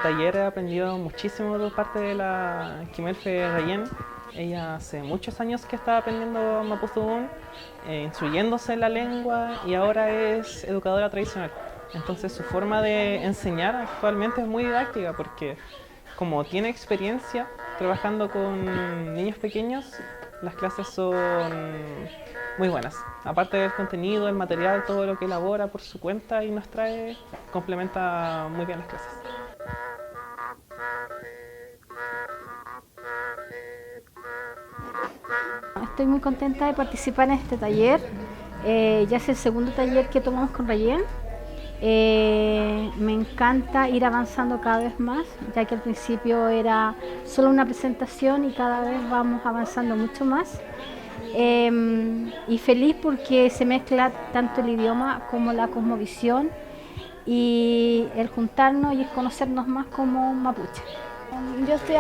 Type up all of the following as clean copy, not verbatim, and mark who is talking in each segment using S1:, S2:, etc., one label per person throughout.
S1: taller he aprendido muchísimo de parte de la Quimelfe Rayen. Ella hace muchos años que está aprendiendo Mapudungun, instruyéndose en la lengua y ahora es educadora tradicional. Entonces su forma de enseñar actualmente es muy didáctica porque como tiene experiencia trabajando con niños pequeños, las clases son muy buenas. Aparte del contenido, el material, todo lo que elabora por su cuenta y nos trae, complementa muy bien las clases.
S2: Estoy muy contenta de participar en este taller. Ya es el segundo taller que tomamos con Rayen. Me encanta ir avanzando cada vez más, ya que al principio era solo una presentación y cada vez vamos avanzando mucho más. Y feliz porque se mezcla tanto el idioma como la cosmovisión y el juntarnos y el conocernos más como mapuche.
S3: Yo estoy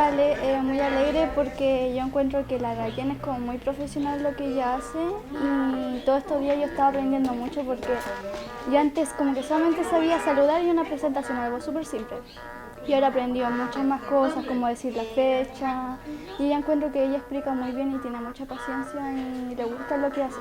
S3: muy alegre porque yo encuentro que la Rayen es como muy profesional lo que ella hace y todos estos días yo estaba aprendiendo mucho porque yo antes como que solamente sabía saludar y una presentación, algo súper simple. Y ahora aprendí muchas más cosas como decir la fecha y ya encuentro que ella explica muy bien y tiene mucha paciencia y le gusta lo que hace.